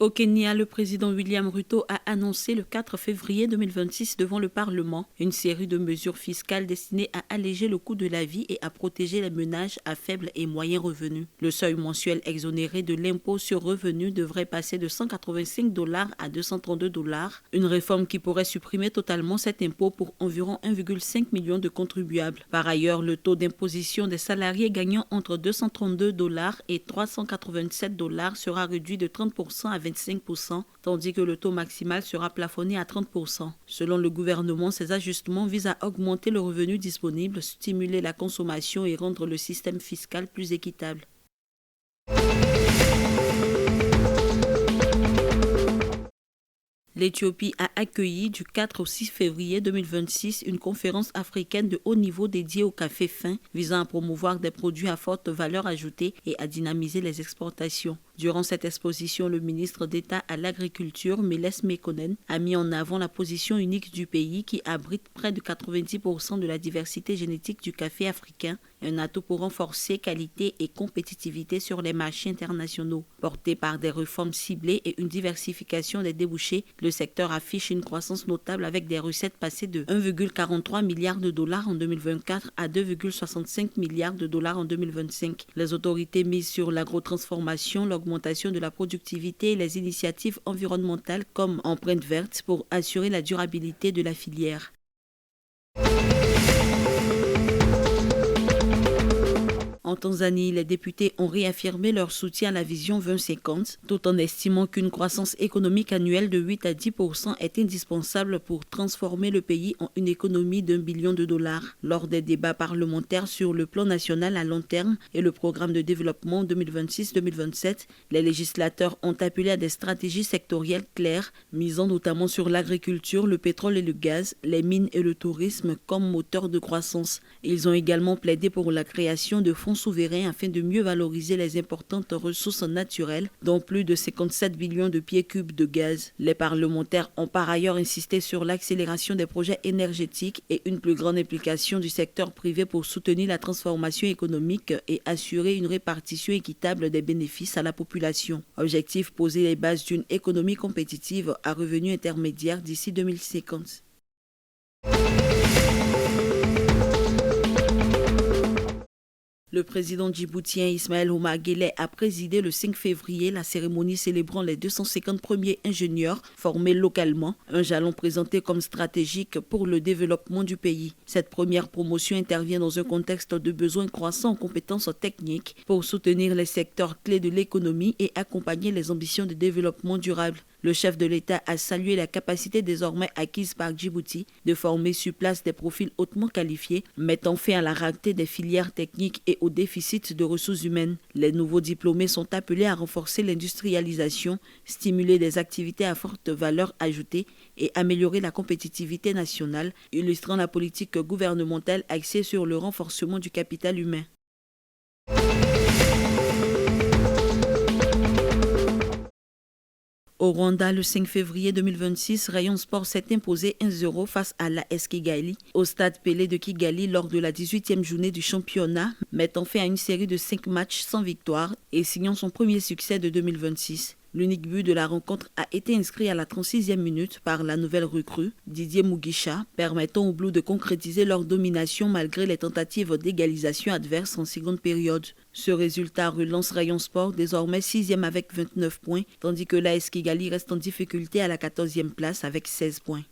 Au Kenya, le président William Ruto a annoncé le 4 février 2026 devant le Parlement une série de mesures fiscales destinées à alléger le coût de la vie et à protéger les ménages à faible et moyen revenu. Le seuil mensuel exonéré de l'impôt sur revenu devrait passer de 185 $ à 232 $, une réforme qui pourrait supprimer totalement cet impôt pour environ 1,5 million de contribuables. Par ailleurs, le taux d'imposition des salariés gagnant entre 232 $ et 387 $ sera réduit de 30% à 25%, tandis que le taux maximal sera plafonné à 30%. Selon le gouvernement, ces ajustements visent à augmenter le revenu disponible, stimuler la consommation et rendre le système fiscal plus équitable. L'Éthiopie a accueilli du 4 au 6 février 2026 une conférence africaine de haut niveau dédiée au café fin visant à promouvoir des produits à forte valeur ajoutée et à dynamiser les exportations. Durant cette exposition, le ministre d'État à l'Agriculture, Meles Mekonnen, a mis en avant la position unique du pays qui abrite près de 90% de la diversité génétique du café africain, un atout pour renforcer qualité et compétitivité sur les marchés internationaux. Porté par des réformes ciblées et une diversification des débouchés, le secteur affiche une croissance notable avec des recettes passées de 1,43 milliard de dollars en 2024 à 2,65 milliards de dollars en 2025. Les autorités misent sur l'agrotransformation, l'augmentation de la productivité et les initiatives environnementales comme empreinte verte pour assurer la durabilité de la filière. En Tanzanie, les députés ont réaffirmé leur soutien à la vision 2050, tout en estimant qu'une croissance économique annuelle de 8 à 10% est indispensable pour transformer le pays en une économie d'1 billion de dollars. Lors des débats parlementaires sur le plan national à long terme et le programme de développement 2026-2027, les législateurs ont appelé à des stratégies sectorielles claires, misant notamment sur l'agriculture, le pétrole et le gaz, les mines et le tourisme comme moteur de croissance. Ils ont également plaidé pour la création de fonds souverains afin de mieux valoriser les importantes ressources naturelles, dont plus de 57 billions de pieds cubes de gaz. Les parlementaires ont par ailleurs insisté sur l'accélération des projets énergétiques et une plus grande implication du secteur privé pour soutenir la transformation économique et assurer une répartition équitable des bénéfices à la population. Objectif: poser les bases d'une économie compétitive à revenus intermédiaires d'ici 2050. Le président djiboutien Ismaël Omar Guelleh a présidé le 5 février la cérémonie célébrant les 250 premiers ingénieurs formés localement, un jalon présenté comme stratégique pour le développement du pays. Cette première promotion intervient dans un contexte de besoins croissants en compétences techniques pour soutenir les secteurs clés de l'économie et accompagner les ambitions de développement durable. Le chef de l'État a salué la capacité désormais acquise par Djibouti de former sur place des profils hautement qualifiés, mettant fin à la rareté des filières techniques et au déficit de ressources humaines. Les nouveaux diplômés sont appelés à renforcer l'industrialisation, stimuler des activités à forte valeur ajoutée et améliorer la compétitivité nationale, illustrant la politique gouvernementale axée sur le renforcement du capital humain. Au Rwanda, le 5 février 2026, Rayon Sport s'est imposé 1-0 face à l'AS Kigali au stade Pelé de Kigali lors de la 18e journée du championnat, mettant fin à une série de 5 matchs sans victoire et signant son premier succès de 2026. L'unique but de la rencontre a été inscrit à la 36e minute par la nouvelle recrue, Didier Mugisha, permettant aux Blues de concrétiser leur domination malgré les tentatives d'égalisation adverses en seconde période. Ce résultat relance Rayon Sport désormais 6e avec 29 points, tandis que l'AS Kigali reste en difficulté à la 14e place avec 16 points.